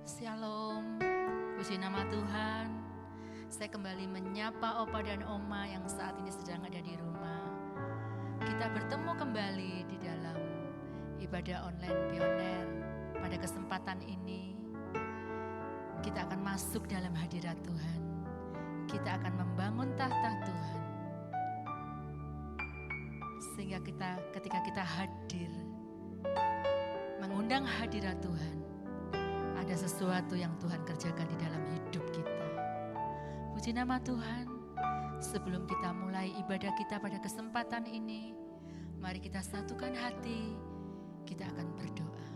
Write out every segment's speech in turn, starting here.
Shalom, puji nama Tuhan. Saya kembali menyapa Opa dan Oma yang saat ini sedang ada di rumah. Kita bertemu kembali di dalam ibadah online Pioner. Pada kesempatan ini, kita akan masuk dalam hadirat Tuhan. Kita akan membangun tahta Tuhan. Sehingga ketika kita hadir, mengundang hadirat Tuhan, ada sesuatu yang Tuhan kerjakan di dalam hidup kita. Puji nama Tuhan. Sebelum kita mulai ibadah kita pada kesempatan ini, mari kita satukan hati, kita akan berdoa.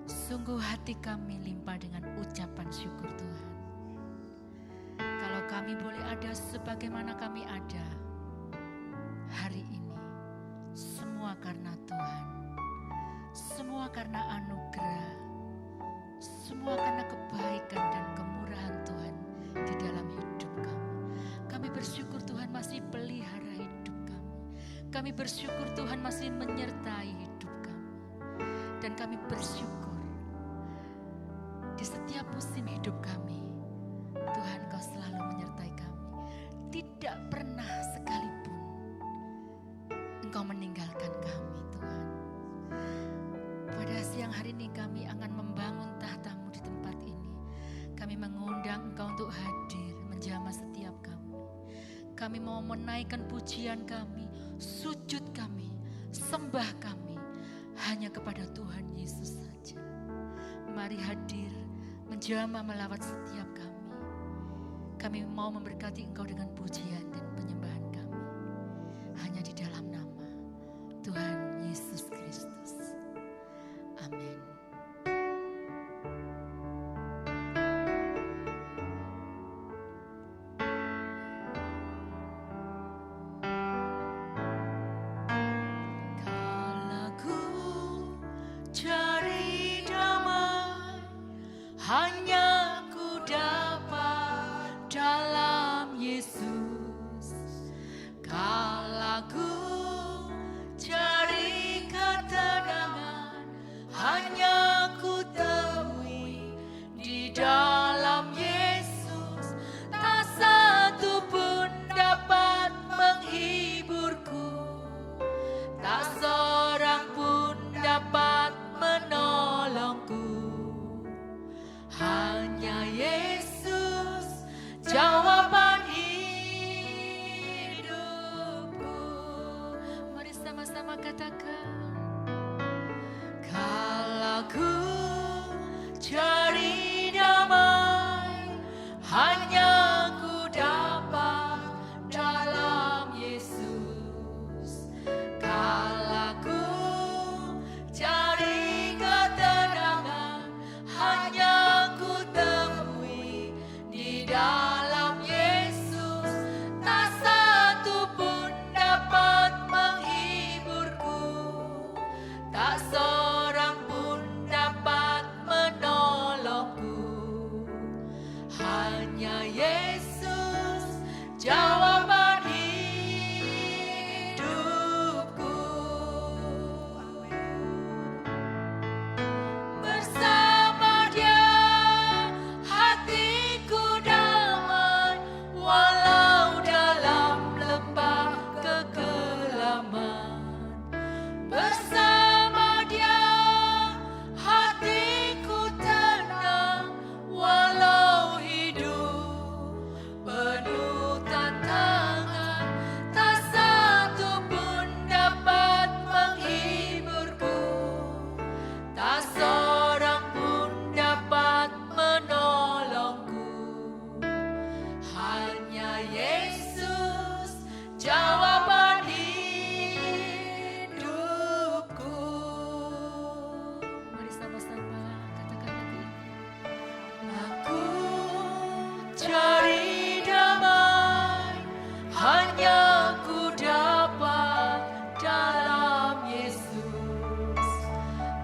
Sungguh hati kami limpah dengan ucapan syukur Tuhan. Kalau kami boleh ada sebagaimana kami ada hari ini, semua karena Tuhan. Semua karena anugerah, semua karena kebaikan dan kemurahan Tuhan di dalam hidup kami. Kami bersyukur Tuhan masih pelihara hidup kami. Kami bersyukur Tuhan masih menyertai hidup kami. Dan kami bersyukur di setiap musim hidup kami, Tuhan Kau selalu menyertai kami. Tidak pernah sekalipun Engkau meninggalkan kami Tuhan. Pada siang hari ini kami akan membangun tahta-Mu di tempat ini. Kami mengundang Engkau untuk hadir menjamah setiap kami. Kami mau menaikkan pujian kami, sujud kami, sembah kami hanya kepada Tuhan Yesus saja. Mari hadir menjamah melawat setiap kami. Kami mau memberkati Engkau dengan pujian dan penyembahan kami. Hanya di dalam nama Tuhan Yesus Kristus. Amin. Kalau ku cari damai, hanya ku dapat dalam Yesus. Kalau ku cari ketenangan, hanya ku temui di dalam Yesus. Tak satu pun dapat menghiburku, tak seorang pun dapat menolongku. Hanya Yesus jawaban hidupku. Mari sama-sama katakan. Kalau ku cari damai, hanya ku dapat dalam Yesus. Kalau ku cari ketenangan, hanya ku temui di dalam Yesus. Tak satu pun dapat menghiburku, tak seorang pun dapat menolongku. Hanya Yesus jawaban hidupku. Bersama Dia hatiku damai, walau dalam lembah kekelaman. Bersama Dia hatiku tenang, walau hidup penuh tantangan. Tak satu pun dapat menghiburku, tak seorang pun dapat menolongku. Hanya Yesus jawaban hidupku. Mari sama-sama katakan lagi. Aku cari damai, hanya ku dapat dalam Yesus.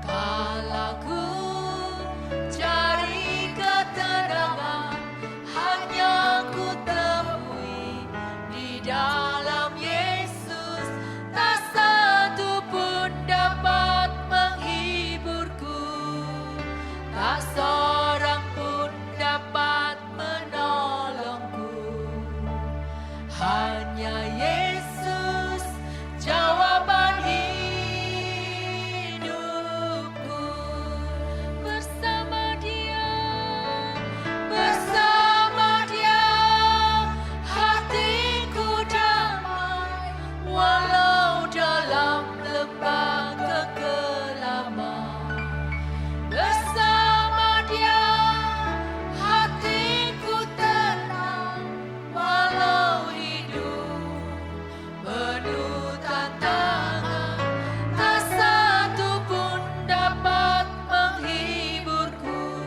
Kalau tak seorang pun dapat menolongku. Hanya Yesus jawaban hidupku. Bersama Dia hatiku damai, walau dalam lembah kekelaman. Bersama Dia hatiku tenang, walau hidup penuh tantangan. Tak satu pun dapat menghiburku,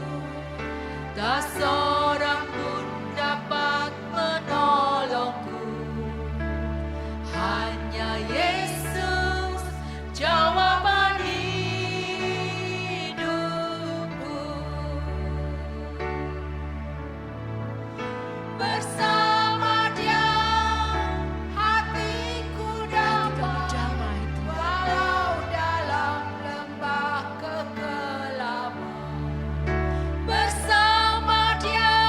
tak seorang pun dapat menolongku. Hanya Yesus jawaban hidupku. Bersama Dia hatiku damai, walau dalam lembah kekelaman. Bersama Dia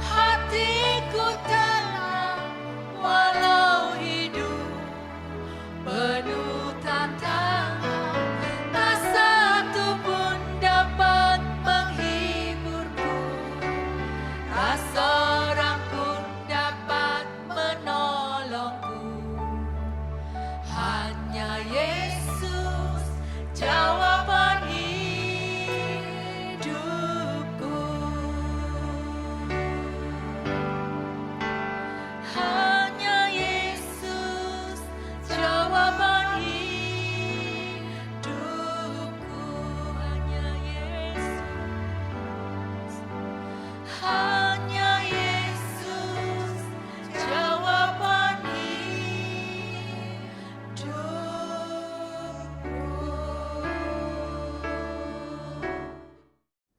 hatiku tenang, walau hidup penuh tantangan. Tak satu pun dapat menghiburku, tak seorang pun dapat menolongku. Hanya Yesus jawaban hidupku. Hanya Yesus jawaban hidupku. Hanya Yesus. Hanya Yesus jawaban hidupku.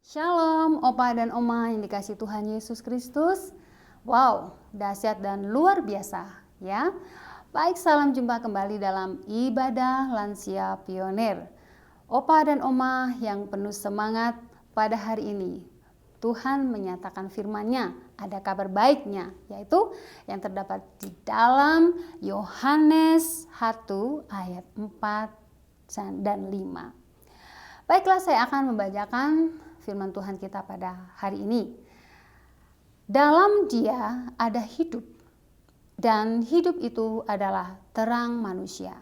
Shalom, Opa dan Oma yang dikasih Tuhan Yesus Kristus. Wow, dahsyat dan luar biasa ya. Baik, salam jumpa kembali dalam ibadah lansia pionir. Opa dan Oma yang penuh semangat pada hari ini. Tuhan menyatakan firman-Nya, ada kabar baiknya, yaitu yang terdapat di dalam Yohanes 1 ayat 4 dan 5. Baiklah, saya akan membacakan firman Tuhan kita pada hari ini. Dalam Dia ada hidup, dan hidup itu adalah terang manusia.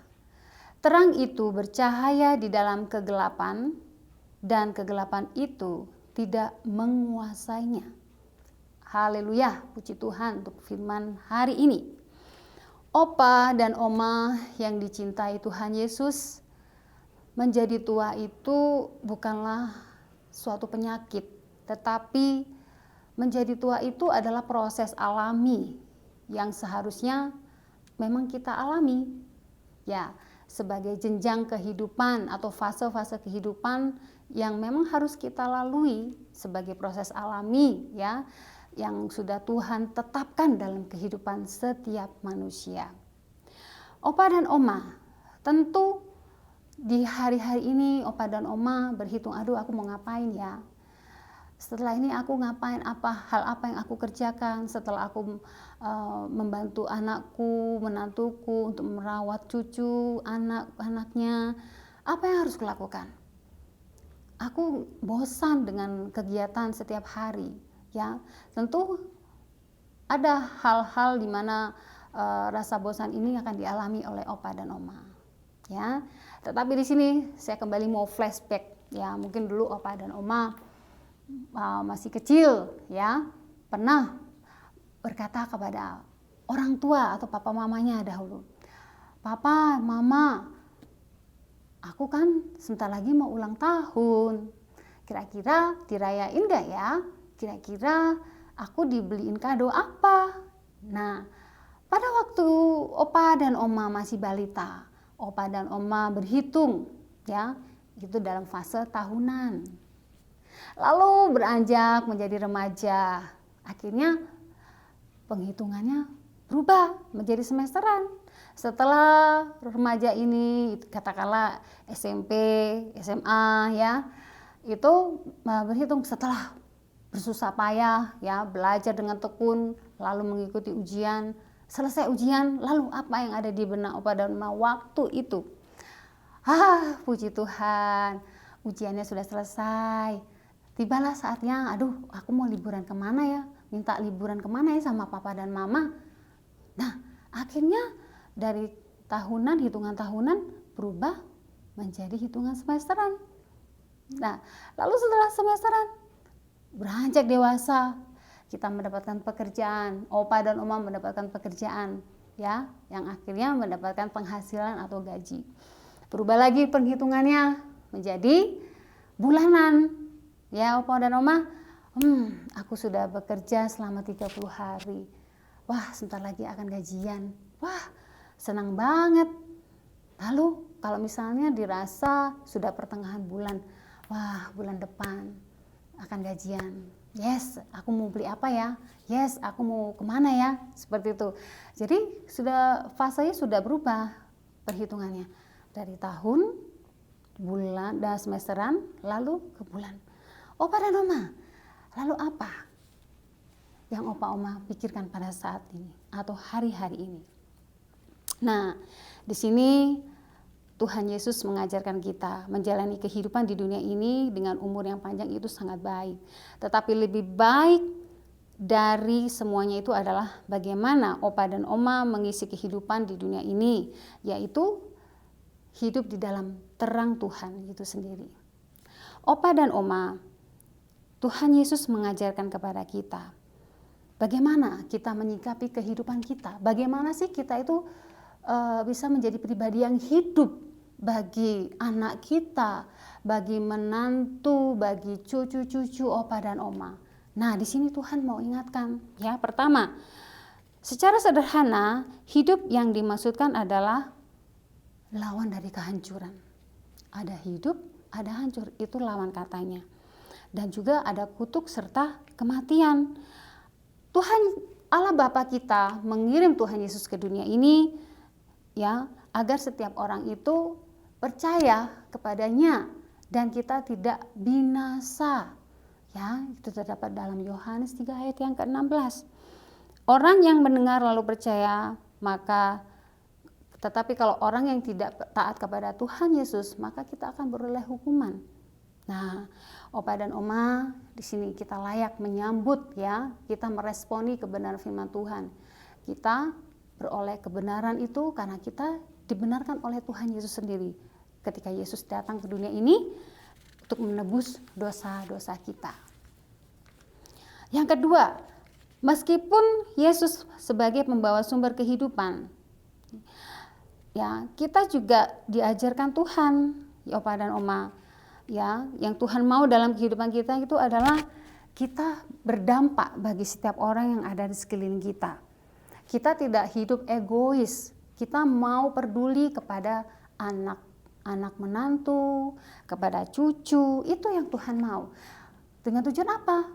Terang itu bercahaya di dalam kegelapan, dan kegelapan itu tidak menguasainya. Haleluya, puji Tuhan untuk firman hari ini. Opa dan Oma yang dicintai Tuhan Yesus, menjadi tua itu bukanlah suatu penyakit, tetapi menjadi tua itu adalah proses alami yang seharusnya memang kita alami. Ya, sebagai jenjang kehidupan atau fase-fase kehidupan yang memang harus kita lalui sebagai proses alami ya, yang sudah Tuhan tetapkan dalam kehidupan setiap manusia. Opa dan Oma, tentu di hari-hari ini Opa dan Oma berhitung, aduh aku mau ngapain ya? Setelah ini aku ngapain, hal apa yang aku kerjakan setelah aku membantu anakku, menantuku untuk merawat cucu, anak-anaknya, apa yang harus kulakukan? Aku bosan dengan kegiatan setiap hari, ya. Tentu ada hal-hal di mana rasa bosan ini akan dialami oleh Opa dan Oma, ya. Tetapi di sini saya kembali mau flashback, ya. Mungkin dulu Opa dan Oma masih kecil ya, pernah berkata kepada orang tua atau papa mamanya dahulu, "Papa, Mama, aku kan sebentar lagi mau ulang tahun. Kira-kira dirayain gak ya? Kira-kira aku dibeliin kado apa?" Nah, pada waktu Opa dan Oma masih balita, Opa dan Oma berhitung ya, itu dalam fase tahunan. Lalu beranjak menjadi remaja, akhirnya penghitungannya berubah menjadi semesteran. Setelah remaja ini, katakanlah SMP, SMA ya. itu berhitung setelah bersusah payah ya, belajar dengan tekun, lalu mengikuti ujian. Selesai ujian, lalu apa yang ada di benak Opa dan Oma waktu itu? Puji Tuhan, ujiannya sudah selesai. Tibalah saatnya, aduh aku mau liburan kemana ya? Minta liburan kemana ya sama Papa dan Mama? Nah, akhirnya dari tahunan, hitungan tahunan berubah menjadi hitungan semesteran. Nah, lalu setelah semesteran, beranjak dewasa, kita mendapatkan pekerjaan, Opa dan Oma mendapatkan pekerjaan, ya, yang akhirnya mendapatkan penghasilan atau gaji. Berubah lagi perhitungannya menjadi bulanan, ya Opa dan Oma. Aku sudah bekerja selama 30 hari. Wah, sebentar lagi akan gajian. Wah, senang banget. Lalu kalau misalnya dirasa sudah pertengahan bulan, wah bulan depan akan gajian. Yes, aku mau beli apa ya? Yes, aku mau kemana ya? Seperti itu. Jadi fasenya sudah berubah perhitungannya. Dari tahun, bulan, dan semesteran, lalu ke bulan. Opa dan Oma, lalu apa yang Opa Oma pikirkan pada saat ini atau hari-hari ini? Nah, di sini Tuhan Yesus mengajarkan kita menjalani kehidupan di dunia ini dengan umur yang panjang itu sangat baik. Tetapi lebih baik dari semuanya itu adalah bagaimana Opa dan Oma mengisi kehidupan di dunia ini, yaitu hidup di dalam terang Tuhan itu sendiri. Opa dan Oma, Tuhan Yesus mengajarkan kepada kita bagaimana kita menyikapi kehidupan kita. Bagaimana sih kita itu bisa menjadi pribadi yang hidup bagi anak kita, bagi menantu, bagi cucu-cucu Opa dan Oma. Nah, di sini Tuhan mau ingatkan, ya. Pertama, secara sederhana, hidup yang dimaksudkan adalah lawan dari kehancuran. Ada hidup, ada hancur, itu lawan katanya. Dan juga ada kutuk serta kematian. Tuhan Allah Bapa kita mengirim Tuhan Yesus ke dunia ini, ya, agar setiap orang itu percaya kepadanya dan kita tidak binasa. Ya, itu terdapat dalam Yohanes 3 ayat yang ke-16. Orang yang mendengar lalu percaya, tetapi kalau orang yang tidak taat kepada Tuhan Yesus, maka kita akan beroleh hukuman. Nah, Opa dan Oma, di sini kita layak menyambut, ya, kita meresponi kebenaran firman Tuhan. Kita beroleh kebenaran itu karena kita dibenarkan oleh Tuhan Yesus sendiri ketika Yesus datang ke dunia ini untuk menebus dosa-dosa kita. Yang kedua, meskipun Yesus sebagai pembawa sumber kehidupan, ya, kita juga diajarkan Tuhan, ya Opa dan Oma, ya, yang Tuhan mau dalam kehidupan kita itu adalah kita berdampak bagi setiap orang yang ada di sekeliling kita. Kita tidak hidup egois, kita mau peduli kepada anak menantu, kepada cucu, itu yang Tuhan mau. Dengan tujuan apa?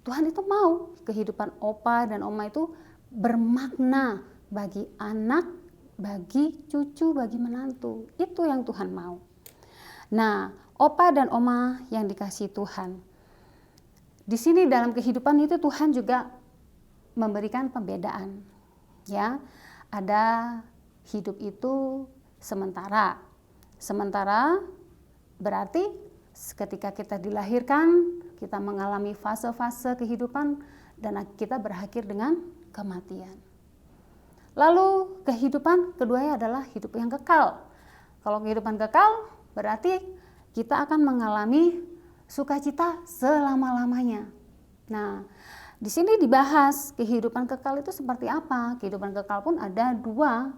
Tuhan itu mau kehidupan Opa dan Oma itu bermakna bagi anak, bagi cucu, bagi menantu. Itu yang Tuhan mau. Nah, Opa dan Oma yang dikasihi Tuhan, di sini dalam kehidupan itu Tuhan juga memberikan pembedaan. Ya, ada hidup itu sementara. Sementara berarti ketika kita dilahirkan, kita mengalami fase-fase kehidupan dan kita berakhir dengan kematian. Lalu kehidupan keduanya adalah hidup yang kekal. Kalau kehidupan kekal berarti kita akan mengalami sukacita selama-lamanya. Nah, di sini dibahas kehidupan kekal itu seperti apa. Kehidupan kekal pun ada dua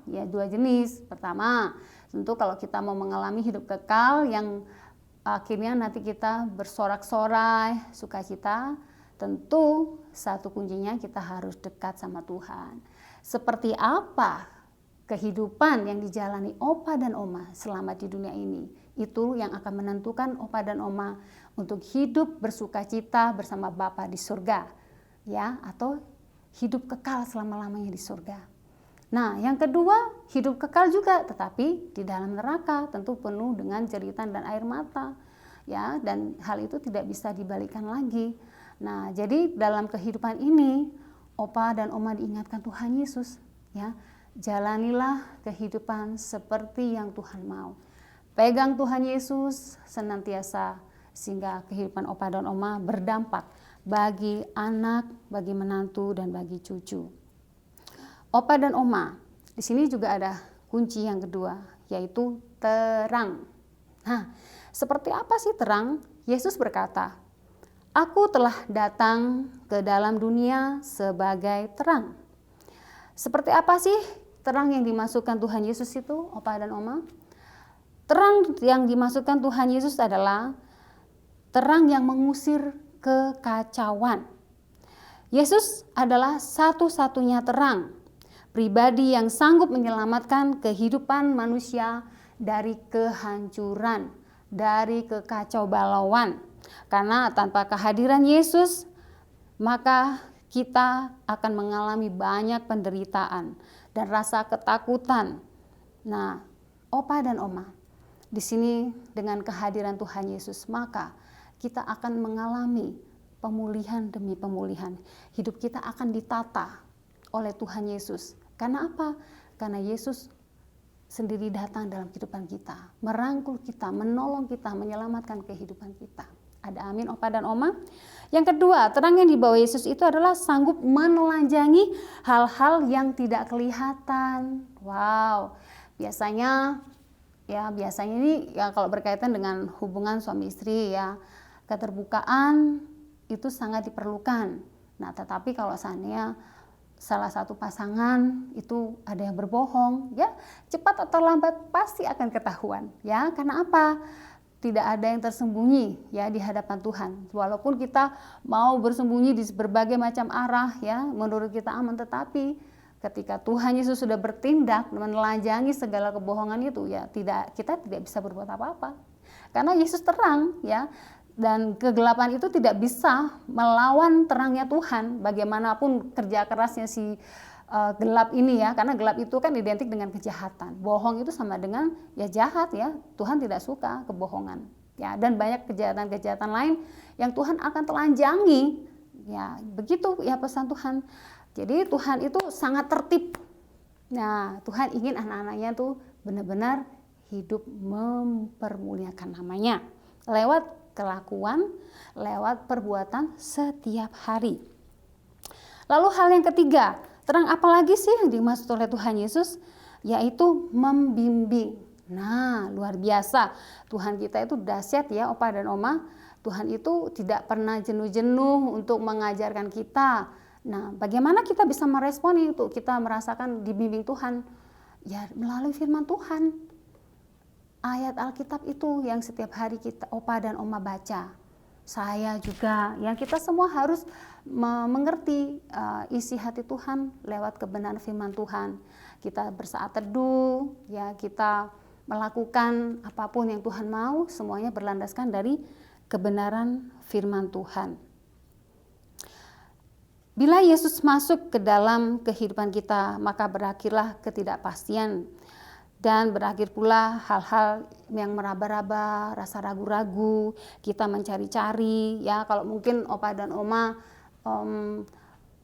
jenis. Pertama, tentu kalau kita mau mengalami hidup kekal yang akhirnya nanti kita bersorak-sorai, sukacita, tentu satu kuncinya kita harus dekat sama Tuhan. Seperti apa kehidupan yang dijalani Opa dan Oma selama di dunia ini, itu yang akan menentukan Opa dan Oma untuk hidup bersukacita bersama Bapa di surga, ya, atau hidup kekal selama-lamanya di surga. Nah, yang kedua, hidup kekal juga tetapi di dalam neraka, tentu penuh dengan jeritan dan air mata. ya, dan hal itu tidak bisa dibalikkan lagi. Nah, jadi dalam kehidupan ini opa dan oma diingatkan Tuhan Yesus, ya, jalanilah kehidupan seperti yang Tuhan mau. Pegang Tuhan Yesus senantiasa sehingga kehidupan opa dan oma berdampak bagi anak, bagi menantu, dan bagi cucu. Opa dan oma, di sini juga ada kunci yang kedua, yaitu terang. Nah, seperti apa sih terang? Yesus berkata, "Aku telah datang ke dalam dunia sebagai terang." Seperti apa sih terang yang dimasukkan Tuhan Yesus itu, opa dan oma? Terang yang dimasukkan Tuhan Yesus adalah terang yang mengusir kekacauan. Yesus adalah satu-satunya terang, pribadi yang sanggup menyelamatkan kehidupan manusia dari kehancuran, dari kekacaubalauan. Karena tanpa kehadiran Yesus, maka kita akan mengalami banyak penderitaan dan rasa ketakutan. Nah, opa dan oma, di sini dengan kehadiran Tuhan Yesus, maka kita akan mengalami pemulihan demi pemulihan. Hidup kita akan ditata oleh Tuhan Yesus. Karena apa? Karena Yesus sendiri datang dalam kehidupan kita, merangkul kita, menolong kita, menyelamatkan kehidupan kita. Ada amin, opa dan oma. Yang kedua, terang yang dibawa Yesus itu adalah sanggup menelanjangi hal-hal yang tidak kelihatan. Wow, biasanya ini ya kalau berkaitan dengan hubungan suami istri ya, keterbukaan itu sangat diperlukan. Nah, tetapi kalau seandainya salah satu pasangan itu ada yang berbohong, ya cepat atau lambat pasti akan ketahuan. Ya, karena apa? Tidak ada yang tersembunyi ya di hadapan Tuhan. Walaupun kita mau bersembunyi di berbagai macam arah ya, menurut kita aman, tetapi ketika Tuhan Yesus sudah bertindak menelanjangi segala kebohongan itu ya, kita tidak bisa berbuat apa-apa. Karena Yesus terang ya, dan kegelapan itu tidak bisa melawan terangnya Tuhan. Bagaimanapun kerja kerasnya si gelap ini ya, karena gelap itu kan identik dengan kejahatan. Bohong itu sama dengan ya jahat ya. Tuhan tidak suka kebohongan. Ya, dan banyak kejahatan-kejahatan lain yang Tuhan akan telanjangi. Ya, begitu ya pesan Tuhan. Jadi Tuhan itu sangat tertib. Nah, Tuhan ingin anak-anaknya tuh benar-benar hidup mempermuliakan namanya lewat kelakuan, lewat perbuatan setiap hari. Lalu hal yang ketiga, terang apa lagi sih yang dimaksud oleh Tuhan Yesus? Yaitu membimbing. Nah, luar biasa. Tuhan kita itu dahsyat ya, opa dan oma. Tuhan itu tidak pernah jenuh-jenuh untuk mengajarkan kita. Nah, bagaimana kita bisa merespon itu? Kita merasakan dibimbing Tuhan ya melalui firman Tuhan. Ayat Alkitab itu yang setiap hari kita opa dan oma baca. Saya juga, yang kita semua harus mengerti isi hati Tuhan lewat kebenaran firman Tuhan. Kita bersaat teduh, ya kita melakukan apapun yang Tuhan mau, semuanya berlandaskan dari kebenaran firman Tuhan. Bila Yesus masuk ke dalam kehidupan kita, maka berakhirlah ketidakpastian. Dan berakhir pula hal-hal yang meraba-raba, rasa ragu-ragu, kita mencari-cari. Ya, kalau mungkin opa dan oma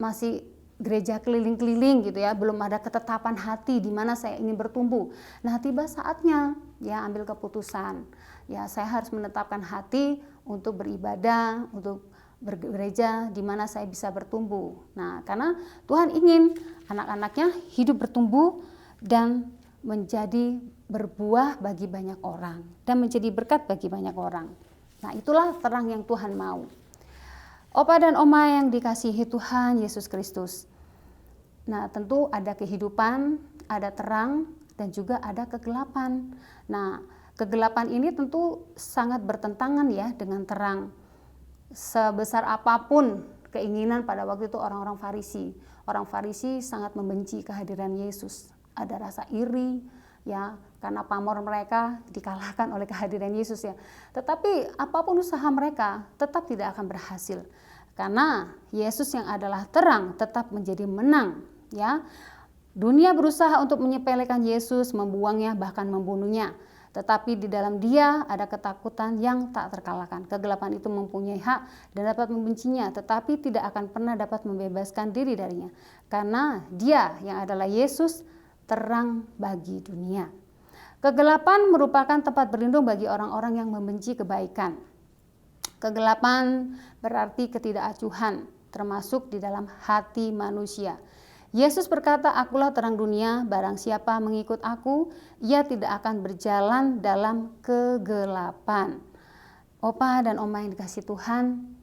masih gereja keliling-keliling gitu ya, belum ada ketetapan hati di mana saya ingin bertumbuh. Nah, tiba saatnya ya ambil keputusan. Ya, saya harus menetapkan hati untuk beribadah, untuk bergereja di mana saya bisa bertumbuh. Nah, karena Tuhan ingin anak-anaknya hidup bertumbuh dan menjadi berbuah bagi banyak orang dan menjadi berkat bagi banyak orang. Nah, itulah terang yang Tuhan mau. Opa dan oma yang dikasihi Tuhan Yesus Kristus. Nah, tentu ada kehidupan, ada terang, dan juga ada kegelapan. Nah, kegelapan ini tentu sangat bertentangan ya dengan terang. Sebesar apapun keinginan pada waktu itu orang-orang Farisi. Orang Farisi sangat membenci kehadiran Yesus. Ada rasa iri ya, karena pamor mereka dikalahkan oleh kehadiran Yesus ya. Tetapi apapun usaha mereka tetap tidak akan berhasil. Karena Yesus yang adalah terang tetap menjadi menang ya. Dunia berusaha untuk menyepelekan Yesus, membuangnya, bahkan membunuhnya. Tetapi di dalam dia ada ketakutan yang tak terkalahkan. Kegelapan itu mempunyai hak dan dapat membencinya, tetapi tidak akan pernah dapat membebaskan diri darinya. Karena dia yang adalah Yesus, terang bagi dunia. Kegelapan merupakan tempat berlindung bagi orang-orang yang membenci kebaikan. Kegelapan berarti ketidakacuhan, termasuk di dalam hati manusia. Yesus berkata, "Akulah terang dunia, barang siapa mengikut aku, ia tidak akan berjalan dalam kegelapan." Opa dan Oma yang dikasih Tuhan,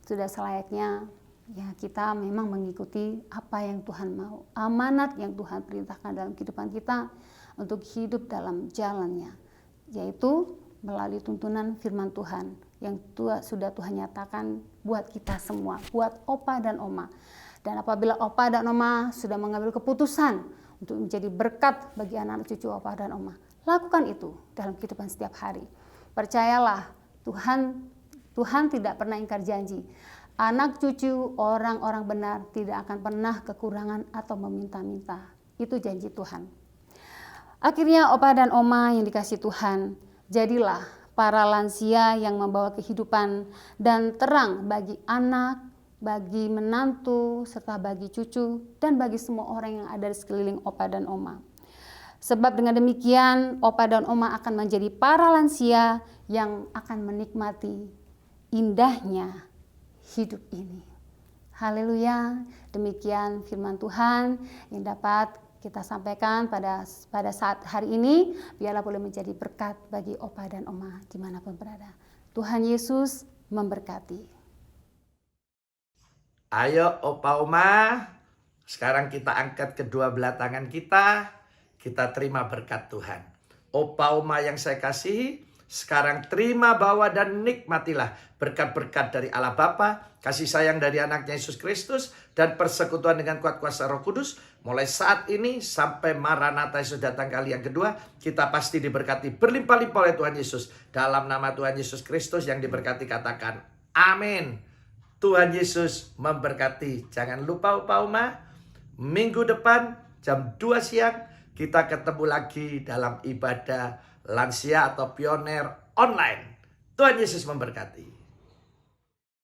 sudah selayaknya ya kita memang mengikuti apa yang Tuhan mau, amanat yang Tuhan perintahkan dalam kehidupan kita untuk hidup dalam jalannya, yaitu melalui tuntunan firman Tuhan yang sudah Tuhan nyatakan buat kita semua, buat Opa dan Oma. Dan apabila Opa dan Oma sudah mengambil keputusan untuk menjadi berkat bagi anak-anak cucu Opa dan Oma, lakukan itu dalam kehidupan setiap hari. Percayalah, Tuhan tidak pernah ingkar janji. Anak cucu orang-orang benar tidak akan pernah kekurangan atau meminta-minta. Itu janji Tuhan. Akhirnya Opa dan Oma yang dikasih Tuhan, jadilah para lansia yang membawa kehidupan dan terang bagi anak, bagi menantu, serta bagi cucu, dan bagi semua orang yang ada di sekeliling Opa dan Oma. Sebab dengan demikian, Opa dan Oma akan menjadi para lansia yang akan menikmati indahnya hidup ini. Haleluya, demikian firman Tuhan yang dapat kita sampaikan pada saat hari ini. Biarlah boleh menjadi berkat bagi Opa dan Oma dimanapun berada. Tuhan Yesus memberkati. Ayo Opa Oma, sekarang kita angkat kedua belah tangan kita terima berkat Tuhan. Opa Oma yang saya kasihi, sekarang terima, bawa dan nikmatilah berkat-berkat dari Allah Bapa, kasih sayang dari anaknya Yesus Kristus, dan persekutuan dengan kuat kuasa Roh Kudus. Mulai saat ini sampai Maranatha Yesus datang kali yang kedua, kita pasti diberkati berlimpah-limpah oleh Tuhan Yesus. Dalam nama Tuhan Yesus Kristus yang diberkati katakan amin. Tuhan Yesus memberkati. Jangan lupa Opa Oma, minggu depan jam 2 siang kita ketemu lagi dalam ibadah lansia atau pioner online. Tuhan Yesus memberkati.